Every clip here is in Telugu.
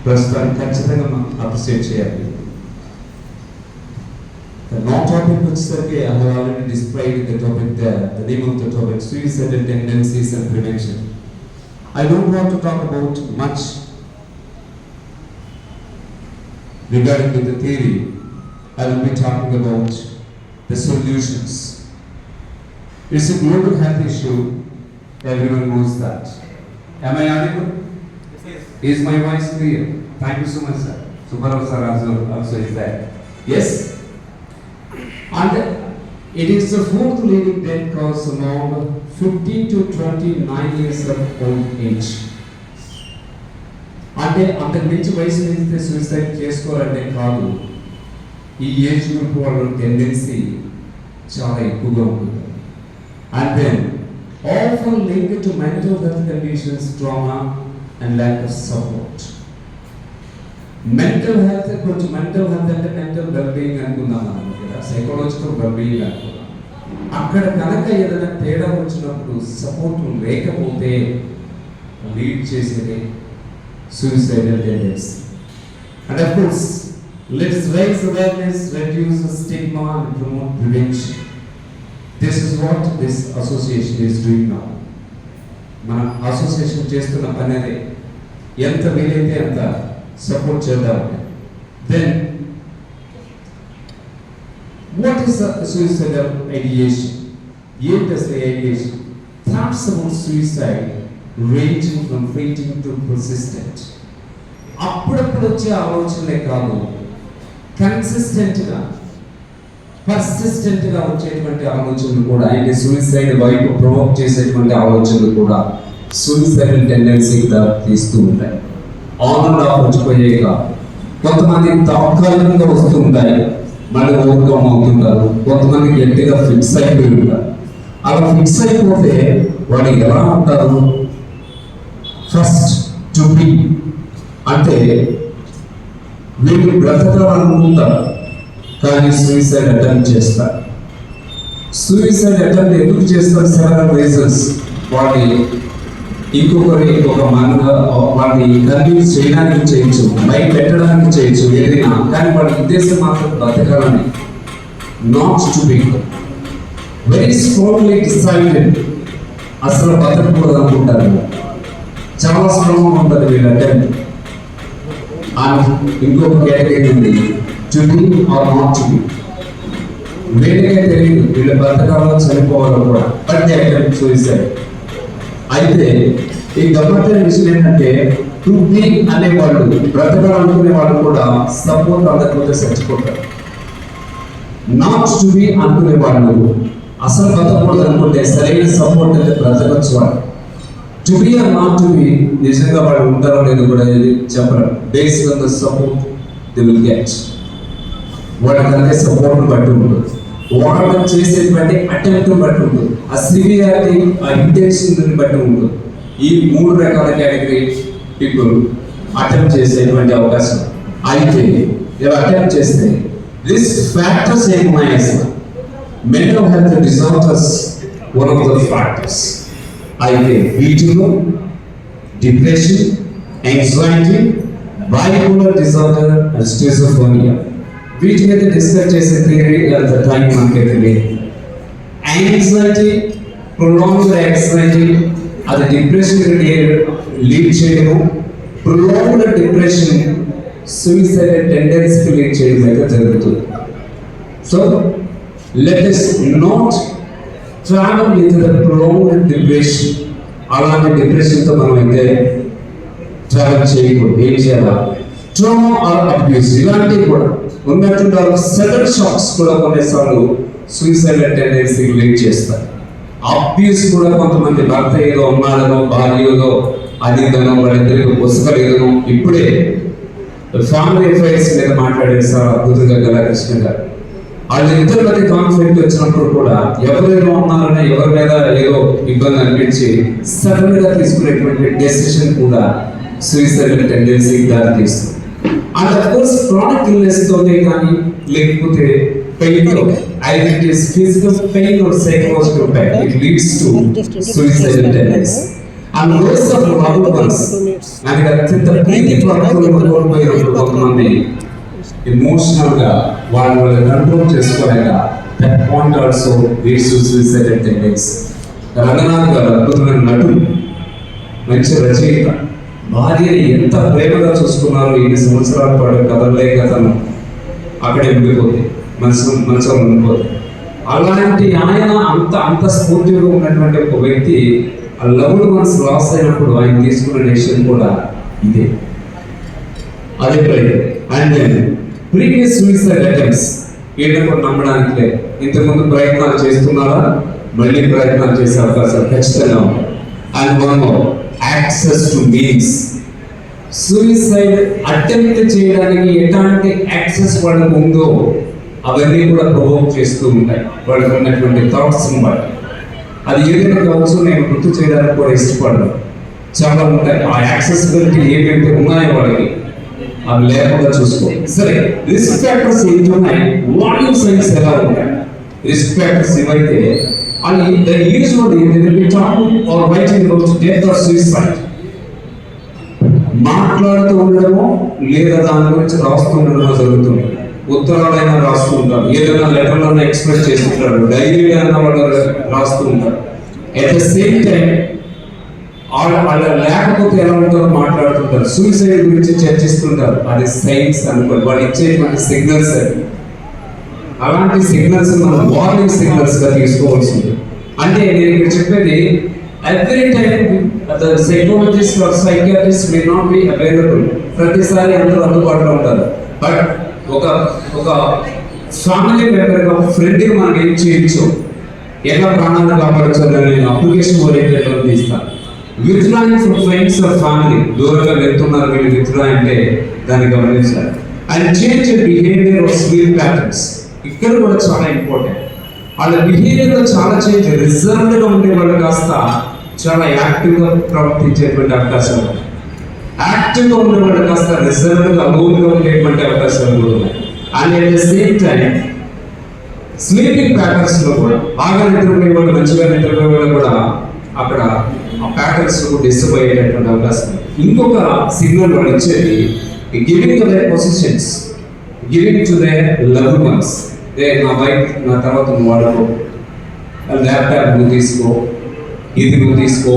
ప్రస్తుతానికి ఖచ్చితంగా మనం అప్రిషియేట్ చేయాలి. నా టాపిక్ వచ్చేసరికి I have already displayed the topic there. The name of the topic, suicidal tendencies and prevention. I don't want to talk about much regarding with the theory. I will be talking about the solutions. It's a global health issue. Everyone knows that. Am I audible? Yes. Is my voice clear? Thank you so much, sir. Subharav sir also is there. Yes. And it is the fourth leading death cause among 15 to 29 years of old age. అంటే అంతకు మించి వయసు మించితే సూసైడ్ చేసుకోవాలంటే కాదు, ఈ ఏజ్ గ్రూప్ వాళ్ళ టెండెన్సీ చాలా ఎక్కువగా ఉంటుంది. And then often link to mental health conditions, trauma and lack of support. Mental health కొంచెం మెంటల్ హెల్త్ అంటే మెంటల్ వెల్బీయింగ్ అనుకుందాం, సైకలాజికల్ వెల్బీయింగ్ అనుకుందాం. అక్కడ కనుక ఏదైనా తేడా వచ్చినప్పుడు సపోర్ట్ లేకపోతే లీడ్ చేసేది suicidal tendency. And of course, let us raise awareness, reduce the stigma and promote prevention. This is what this association is doing now. మన అసోసియేషన్ చేస్తున్న పని అదే, ఎంత వీలైతే అంత సపోర్ట్ చేద్దాం. Then what is the suicidal ideation? ఏంటి అసలు ideation? Thoughts about suicide ranging from fleeting to persistent. అప్పుడప్పుడు వచ్చే ఆలోచనలే కాదు, కన్సిస్టెంట్గా పర్సిస్టెంట్గా వచ్చేటువంటి ఆలోచనలు కూడా, అంటే సూసైడ్ వైపు ప్రొవోక్ చేసేటువంటి ఆలోచనలు కూడా సూసైడల్ టెండెన్సీకి తీస్తూ ఉంటాయి. ఆన్ అండ్ ఆఫ్ వచ్చిపోయాయి కాదు. కొంతమంది తాత్కాలికంగా వస్తూ ఉంటాయి, మళ్ళీ ఓవర్కమ్ అవుతుంటారు. కొంతమంది గట్టిగా ఫిక్స్ అయిపోయి ఉంటారు. అలా ఫిక్స్ అయిపోతే వాళ్ళు ఎలా ఉంటారు? ఫస్ట్ టు బి అంటే వీళ్ళు బ్రతకాలనుకుంటారు కానీ సూసైడ్ అటెంప్ట్ చేస్తారు. సూసైడ్ అటెంప్ట్ ఎందుకు చేస్తారు? Several reasons. వాడిని ఇంకొకరి ఒక వాడిని కన్విన్స్ చేయడానికి చేయొచ్చు, బయట పెట్టడానికి చేయొచ్చు, ఏదైనా. కానీ వాడి ఉద్దేశం మాత్రం బ్రతకాలని. Not to be very strongly decided, అసలు బతకూడదు అనుకుంటారు. చాలా స్ట్రాంగ్ ఉంటుంది వీళ్ళ అటెంప్ట్. అండ్ ఇంకొక కేటగిరీ ఉంది, to be or not to be. వీళ్ళకే తెలియదు వీళ్ళు బ్రతకాలో చనిపోవాలో కూడా, బట్ దే అటెంప్ట్ సూసైడ్. అయితే ఈ గమ్మత్తైన విషయం ఏంటంటే, టు బి అనేవాళ్ళు, బ్రతకాలనుకునే వాళ్ళు కూడా సపోర్ట్ అందకపోతే చచ్చిపోతారు. నాట్ టు బి అనుకునే వాళ్ళు అసలు బ్రతకూడదు అనుకుంటే సరైన సపోర్ట్ అయితే బ్రతకచ్చు వాళ్ళు. To be or not to be నిజంగా వాళ్ళు ఉంటారో లేదో కూడా చెప్పరు. Based on the support they will get. వాళ్ళకంటే సపోర్ట్ని బట్టి ఉంటుంది, వాళ్ళు చేసేటువంటి అటెంప్ట్ని బట్టి ఉంటుంది, ఆ సివియారిటీ, ఆ ఇంటెన్షన్ బట్టి ఉంటుంది. ఈ మూడు రకాల కేటగిరీ పీపుల్ అటెంప్ట్ చేసేటువంటి అవకాశం. అయితే ఇలా అటెంప్ట్ చేస్తే రిస్క్ ఫ్యాక్టర్స్ ఏమున్నాయి అసలు? Mental health disorders one of the factors. అయితే వీటిలో depression, anxiety, bipolar disorder and schizophrenia, వీటి మీద డిస్కస్ చేసే థియరీ అంత టైం మనకైతే లేదు. యాంగ్జైటీ, ప్రొలాంగ్డ్ యాంగ్జైటీ, అది డిప్రెషన్ లీడ్ చేయడం. ప్రొలాంగ్డ్ డిప్రెషన్ సూసైడల్ టెండెన్సీకి లీడ్ చేయడం అయితే జరుగుతుంది. So let us not travel with the prolonged depression. అలాంటి డిప్రెషన్తో మనం అయితే ట్రావెల్ చేయకూడదు. ఏం చేయాలా? ట్రామా ఆర్ అబ్యూస్, ఇలాంటివి కూడా ఉన్నటువంటి సడన్ షాక్స్ కూడా కొన్నిసార్లు సూసైడల్ టెండెన్సీకి లీడ్ చేస్తారు. అబ్యూస్ కూడా కొంతమంది భర్త ఏదో ఉన్నాడనో, భార్య ఏదో అదిదనో, వాళ్ళిద్దరికి పుస్తకలేదనో. ఇప్పుడే ఫ్యామిలీ అఫైర్స్ మీద మాట్లాడారు సార్ అద్భుతంగా గలాకృష్ణ గారు. వాళ్ళిద్దరి మధ్య కాన్ఫ్లిక్ట్ వచ్చినప్పుడు కూడా ఎవరేదో ఉన్నారని, ఎవరి మీద ఏదో ఇబ్బంది అనిపించి సడన్ గా తీసుకునేటువంటి డెసిషన్ కూడా సూసైడల్ టెండెన్సీకి దారితీస్తుంది. And of course chronic illness తోనే కానీ, లేకపోతే పెయిన్ తో, either it is physical pain or psychological pain, it leads to suicidal tendency. ఆ లోస్ ఆఫ్ లవ్డ్ వన్స్, ఆయనకి అత్యంత ప్రీతి భక్తులను కోల్పోయినప్పుడు కొంతమంది ఎమోషనల్ గా వాళ్ళు కంట్రోల్ చేసుకోలేక that point also leads to suicidal tendency. Ranganath గారు అద్భుతమైన నటుడు, మంచి రచయిత, భార్యని ఎంత ప్రేమగా చూసుకున్నారు. 7 సంవత్సరాల పాటు కదలలేక తను అక్కడే ఉండిపోతే మనసులో ఉండిపోతే, అలాంటి ఆయన అంత స్ఫూర్తిగా ఉన్నటువంటి ఒక వ్యక్తి ఆ లవ్డ్ వన్స్ లాస్ అయినప్పుడు ఆయన తీసుకున్న డెసిషన్ కూడా ఇదే. అదే అండ్ ప్రీవియస్ సూసైడ్ అటెంప్ట్స్ వీళ్ళని నమ్మడానికి లేదు. ఇంతకుముందు ప్రయత్నాలు చేస్తున్నారా, మళ్ళీ ప్రయత్నాలు చేసే అవకాశాలు ఖచ్చితంగా ఉన్నాయి. And one more, access to means. Suicide attempt చేయడానికి ఎలాంటి యాక్సెస్ వాళ్ళకు ఉందో అవన్నీ కూడా ప్రొవోక్ చేస్తూ ఉంటాయి వాళ్ళకు ఉన్నటువంటి థాట్స్ని బట్టి. అది ఏదైనా కావచ్చు, నేను గుర్తు చేయడానికి కూడా ఇష్టపడను. చాలా ఉంటాయి ఆ యాక్సెసిబిలిటీ ఏవైతే ఉన్నాయో వాళ్ళకి అవి లేకుండా చూసుకోవాలి. సరే, రిస్క్ ఫ్యాక్టర్స్ ఏంటి ఉన్నాయి, వార్నింగ్ సైన్స్ ఎలా ఉంటాయి? రిస్క్ ఫ్యాక్టర్స్ ఏవైతే అది usually talking or writing about death or suicide, మాట్లాడుతూ ఉండడమో లేదా దాని గురించి రాస్తూ ఉండడమో జరుగుతుంది. ఉత్తరాలైనా రాస్తూ ఉంటారు, ఏదైనా లెటర్లను ఎక్స్ప్రెస్ చేస్తుంటారు, డైరీ అయినా వాళ్ళు రాస్తూ ఉంటారు. అట్ ద సేమ్ టైం వాళ్ళ లేకపోతే ఎలా ఉంటారో మాట్లాడుతుంటారు, సూసైడ్ గురించి చర్చిస్తుంటారు. అది సైన్స్ అనుకోండి, వాళ్ళు ఇచ్చేటువంటి సిగ్నల్స్ అది. అలాంటి సిగ్నల్స్ మనం వార్నింగ్ సిగ్నల్స్ గా తీసుకోవాల్సింది. అంటే నేను ఇక్కడ చెప్పేది, every time the psychologist or psychiatrist may not be available. ప్రతిసారి అందరూ అందుబాటులో ఉంటారు. బట్ ఒక ఫ్యామిలీ మెంబర్ గా ఫ్రెండ్కి మనం ఏం చేయొచ్చు, ఎలా ప్రాణాలను కాపాడచ్చు నేను అప్లికేషన్ ఓరియంటెడ్ తీస్తాను. Withdrawing from friends or family, దూరంగా వెళ్తున్నారు వీళ్ళు విత్డ్రా అంటే దాన్ని గమనించాలి. And change behaviour of sleep patterns, ఇక్కడ కూడా చాలా ఇంపార్టెంట్. వాళ్ళ బిహేవియర్లో చాలా చేంజ్, రిజర్వ్డ్గా ఉండే వాళ్ళు కాస్త చాలా యాక్టివ్గా ప్రవర్తించేటువంటి అవకాశాలు ఉన్నాయి. యాక్టివ్గా ఉండే వాళ్ళు కాస్త రిజర్వ్డ్గా అలోన్గా ఉండేటువంటి అవకాశాలు కూడా ఉన్నాయి. And at the same time sleeping ప్యాటర్న్స్లో కూడా బాగా నిద్రపోయే వాళ్ళు, మంచిగా నిద్రపోయే వాళ్ళు కూడా అక్కడ ఆ ప్యాటర్న్స్ డిస్టర్బ్ అయ్యేటటువంటి అవకాశం. ఇంకొక సిగ్నల్ వాళ్ళు ఇచ్చేది giving to their positions, giving to their loved ones. నా బైక్ నా తర్వాత నువ్వు వాడుకో, ల్యాప్టాప్ నువ్వు తీసుకో, ఇది నువ్వు తీసుకో,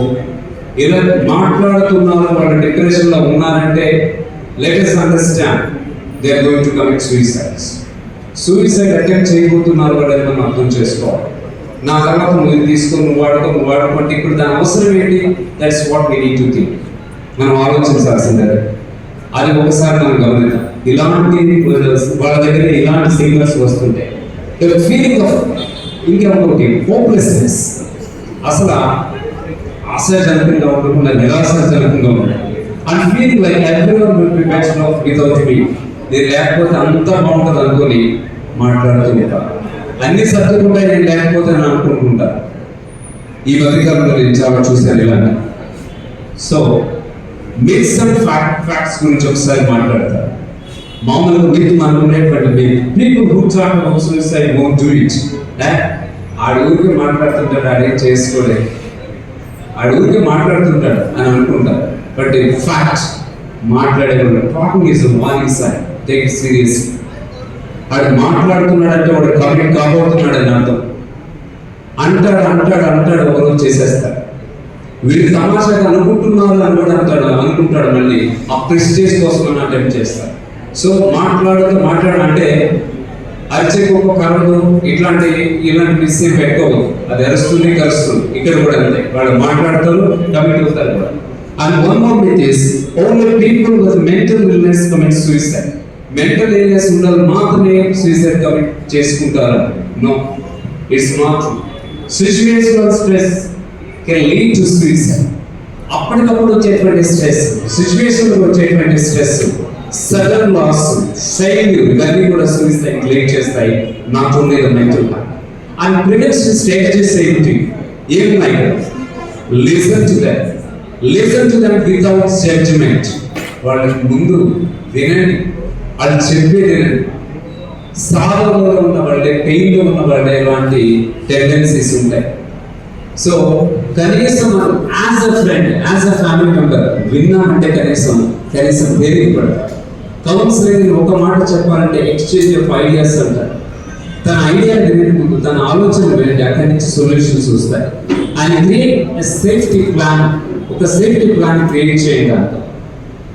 ఇలా మాట్లాడుతున్నారు. వాళ్ళు డిప్రెషన్లో ఉన్నారంటే let us understand they are going to commit suicides. Suicide attempt చేయబోతున్నారు వాళ్ళని మనం అర్థం చేసుకోవాలి. నా తర్వాత నువ్వు తీసుకో, నువ్వు వాడుకుంటే ఇప్పుడు దాని అవసరం ఏంటి? That's what we need to think. మనం ఆలోచించాల్సిందే. అది ఒకసారి మనం గమనిద్దాం. ఇలాంటి వాళ్ళ దగ్గర ఇలాంటి సిగ్నల్స్ వస్తుంటాయి. ఫీలింగ్ ఆఫ్ ఇంకొకటి హోప్లెస్నెస్, అసలు ఆశాజనకంగా ఉండకుండా నిరాశాజనకంగా ఉంటాయి. And feeling like everyone will be better of without మీ, నేను లేకపోతే అంతా బాగుంటుంది అనుకొని మాట్లాడుతూ ఉంటారు. అన్ని సర్దుకుంటాయి నేను లేకపోతే అని అనుకుంటుంటా. ఈ మధ్యకాలంలో నేను చాలా చూశాను ఇలాంటి. సో మిత్స్ అండ్ ఫ్యాక్ట్స్ గురించి ఒకసారి మాట్లాడతారు. మామూలుగా మీరు మనం ఉండేటువంటి people who talk about suicide won't do it. ఆడు ఊరికే మాట్లాడుతుంటాడు, ఆడేం చేసుకోలేదు, ఆడు ఊరికే మాట్లాడుతుంటాడు అని అనుకుంటారు. బట్ ఇన్ ఫ్యాక్ట్ మాట్లాడేవాడు talking is warning sign, take it serious. వాడు మాట్లాడుతున్నాడంటే వాడు కమిట్ కాబోతున్నాడు అని అర్థం. అంటాడు ఒకరోజు చేసేస్తాడు. వీళ్ళు తమాషాగా అనుకుంటున్నారు అని కూడా అనుకుంటాడు. మళ్ళీ ఆ ప్రెస్టేజ్ కోసం అని అటెంప్ట్ చేస్తాడు. సో మాట్లాడంటే అరిచేకొక కరడు ఇలాంటి విషయం పెట్టుకోవద్దు. అది అరుస్తుంది కరుస్తుంది. ఇక్కడ కూడా అంతే, వాళ్ళు మాట్లాడతారు, కమిట్ అవుతారు కూడా. And one more myth is only people with mental illness commit suicide. Mental illness ఉండాలి మాత్రమే సూసైడ్ కమిట్ చేసుకుంటారు. No, it's not. Situational stress can lead to suicide. అప్పటికప్పుడు వచ్చేటువంటి స్ట్రెస్, సిచ్యువేషన్లో వచ్చేటువంటి స్ట్రెస్, సడన్ లాస్, ఫెయిల్యూర్, ఇవన్నీ కూడా సూసైడ్ లీడ్ చేస్తాయి. Not only the mental. And prevention strategies ఏంటి? ఏమున్నాయి? Listen to them without judgement. వాళ్ళకి ముందు వినండి, వాళ్ళు చెప్పేది వినండి. సాధనలో ఉన్న వాళ్ళే, పెయిన్లో ఉన్న వాళ్ళే ఇలాంటి టెండెన్సీస్ ఉంటాయి. సో కనీసం మనం as a friend, as a family member విన్నామంటే కనీసం తెలియదు పడతారు. కౌన్సిలింగ్ ఒక మాట చెప్పాలంటే ఎక్స్చేంజ్ ఆఫ్ ఐడియాస్ అంటారు. తన ఐడియా ముందు తన ఆలోచన వెళ్ళి అక్కడి నుంచి సొల్యూషన్స్ వస్తాయి. అండ్ క్రియేట్ సేఫ్టీ ప్లాన్, ఒక సేఫ్టీ ప్లాన్ క్రియేట్ చేయడానికి.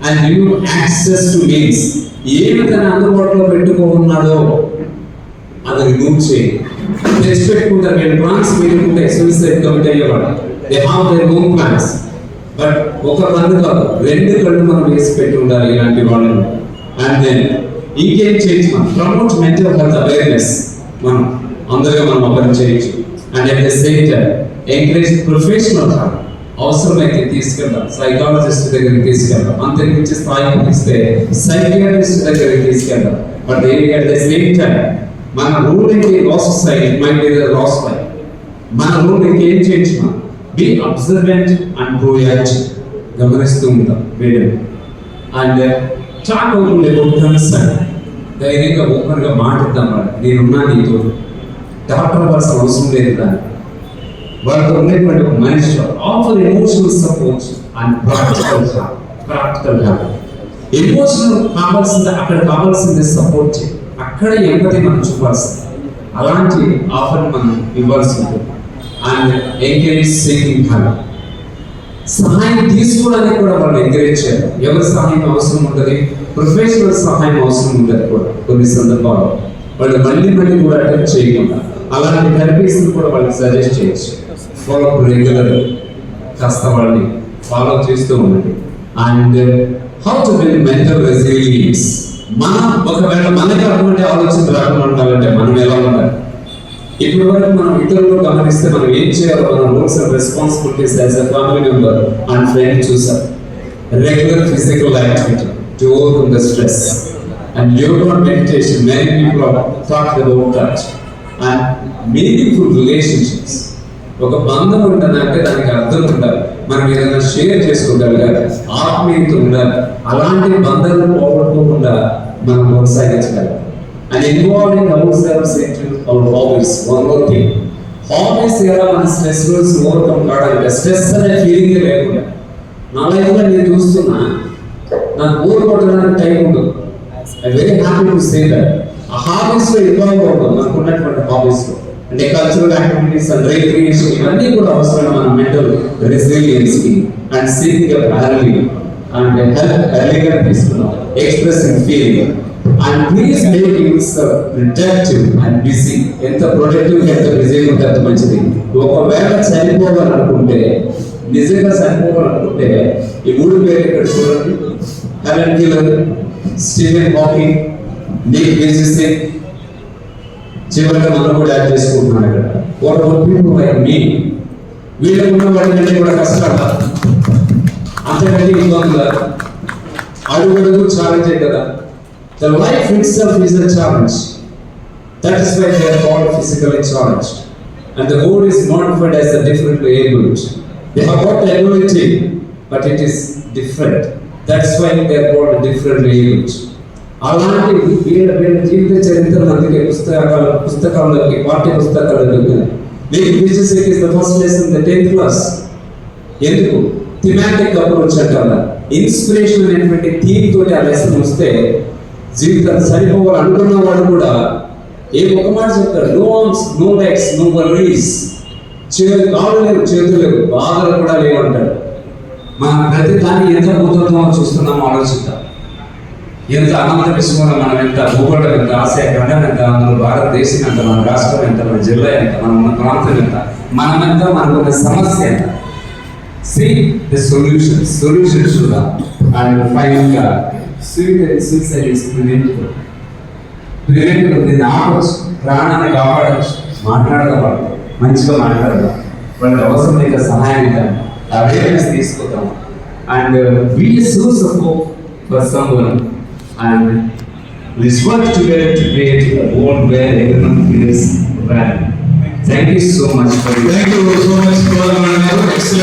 And remove access to means, ఏమి తన అందుబాటులో పెట్టుకున్నాడో అది రిమూవ్ చేయండి. తెచ్చిపెట్టుకుంటారు, నేను ప్లాన్స్ పెట్టుకుంటే సూసైడ్ కమిట్ అయ్యేవాడు. They have their own plans. But ఒక కన్ను కాదు, 2 కళ్ళు మనం వేసి పెట్టి ఉండాలి ఇలాంటి వాళ్ళని. అండ్ దెన్ ఇంకేం చేయొచ్చు, మనం ప్రమోట్ మెంటల్ హెల్త్ అవేర్నెస్, మనం అందరిగా మనం అవేర్ చేయొచ్చు. And at the same time encourage professional help, అవసరమైతే తీసుకెళ్తాం, సైకాలజిస్ట్ దగ్గరికి తీసుకెళ్తాం, అంతకుమించి స్థాయికి ఇస్తే సైకియాట్రిస్ట్ దగ్గరికి తీసుకెళ్తాం. But at the same time మన ruling loss side might be the loss life. మన రూలింగ్ ఏం చేయించిన బి అబ్జర్వెంట్ అండ్ ప్రోయాక్టివ్, గమనిస్తూ ఉంటాం వీడియో. అండ్ చాట్ అవుతుంది కన్సర్న్, ధైర్యంగా ఓపెన్గా మాట్లాడతాం. వాళ్ళు నేనున్నా నీతో, డాక్టర్ అవ్వాల్సిన అవసరం లేదు. కానీ వాళ్ళతో ఉండేటువంటి ఒక మనిషి offer emotional support and practical help. Emotional కావాల్సింది అక్కడ కావాల్సింది సపోర్ట్ చేయాలి, అక్కడ ఎంపతి మనం చూపాల్సింది, అలాంటి ఆఫర్ మనం ఇవ్వాల్సి ఉంటుంది. అండ్ ఎంకరేజ్ సీకింగ్ హెల్ప్, సహాయం తీసుకోవడానికి కూడా వాళ్ళు ఎంకరేజ్ చేయాలి. ఎవరి సహాయం అవసరం ఉంటుంది, ప్రొఫెషనల్ సహాయం అవసరం ఉంటుంది కూడా. కొన్ని సందర్భాల్లో వాళ్ళు మళ్ళీ కూడా అటెంప్ట్ చేయకుండా అలాంటి థెరపీస్ కూడా వాళ్ళకి సజెస్ట్ చేయొచ్చు. ఫాలో రెగ్యులర్, కాస్త వాళ్ళని ఫాలో చేస్తూ ఉండండి. And how to build mental resilience, మనం ఒకవేళ మనకి అటువంటి ఆలోచన రాకుండా ఉండాలంటే మనం ఎలా ఉండాలి? ఇప్పటి వరకు మనం ఇతరులు గమనిస్తే మనం ఏం చేయాలో మన roles and responsibilities as a family member and friend చూసాం. Regular physical activity to overcome the stress and yoga meditation, many people have talked about that. And meaningful relationships, ఒక బంధం ఉంటుందంటే దానికి అర్థం ఉండాలి, మనం ఏదైనా షేర్ చేసుకోగలగాలి, ఆత్మీయత ఉండాలి. అలాంటి బంధాలను పోగొట్టుకోకుండా మనం కొనసాగించగలం. And involving ourselves into our hobbies. One more thing, hobbies ఎలా మన స్ట్రెస్ రూల్స్ ఓవర్కమ్ కావడానికి, స్ట్రెస్ అనే ఫీలింగ్ లేకుండా. నా లైఫ్లో నేను చూస్తున్నా, నాకు బోర్ కొట్టడానికి టైం ఉండదు. I very happy to say that. ఆ హాబీస్లో ఇన్వాల్వ్ అవుతాం, మనకు ఉన్నటువంటి హాబీస్లో. అంటే కల్చరల్ యాక్టివిటీస్ అండ్ రిక్రియేషన్, ఇవన్నీ కూడా అవసరమైన మన మెంటల్ రెసిలియన్స్ కి. And seeking up early and help ఎర్లీగా తీసుకున్నాం, expressing feeling. And please make yourself productive and busy. ఎంత ప్రొడక్టివ్ ఎంత బిజీగా ఉంటే అంత మంచిది. ఒకవేళ చనిపోవాలనుకుంటే, నిజంగా చనిపోవాలనుకుంటే ఈ 3 పేర్లు ఇక్కడ చూడండి: Helen Keller, Stephen Hawking, Nick Vujicic. చివరిగా మనం కూడా యాడ్ చేసుకుంటున్నాను ఇక్కడ. What about people like me? వీళ్ళకు ఉన్న వాటికంటే కూడా కష్టాలు, అంతకంటే ఇబ్బందులు, అడుగుడుగు ఛాలెంజే కదా. The life itself is a challenge. That is why they are called physically challenged. And the word is modified as a differently abled. They have got the ability, but it is different. That's why they are called differently abled. అలాంటి వీళ్ళ జీవిత చరిత్రలు అందుకే పుస్తకాల్లోకి, పాఠ్య పుస్తకాల్లోకి. మీకు physics is the first lesson the 10th class. ఎందుకు? థిమాటిక్ అప్రోచ్ అంటారా, ఇన్స్పిరేషన్ అనేటువంటి థీమ్ తోటి ఆ లెసన్ వస్తే జీవితం సరిపోవాలనుకున్న వాడు కూడా ఒక మాట చెప్తాడు: no arms, no legs, no worries. కాళ్ళు లేవు, చేతులు లేవు, బాధలు కూడా లేవు అంటాడు. మనం ప్రతి దాన్ని ఎంత పోతుందో చూస్తున్నామో ఆలోచిద్దాం. ఎంత అనంత విశ్వంలో మనం ఎంత, భూగోళం ఎంత, ఆసియా ఖండం ఎంత, మన భారతదేశం ఎంత, మన రాష్ట్రం ఎంత, మన జిల్లా ఎంత, మన ఉన్న ప్రాంతం ఎంత, మనమెంత, మనకున్న సమస్య ఎంత. సీ ది సొల్యూషన్స్ చూద్దాం. అండ్ ఫైనల్గా సూసైడ్ ఇస్ ప్రివెంటబుల్. దీన్ని ఆపచ్చు, ప్రాణాన్ని కాపాడచ్చు. మాట్లాడదాం, మంచిగా మాట్లాడదాం, వాళ్ళకి అవసరమైన సహాయం ఇద్దాం, అవేర్నెస్ తీసుకుందాం. And be a source of hope for someone. And let's work together to create a world where everyone feels valued. Thank you so much for your. Thank you so much for excellent.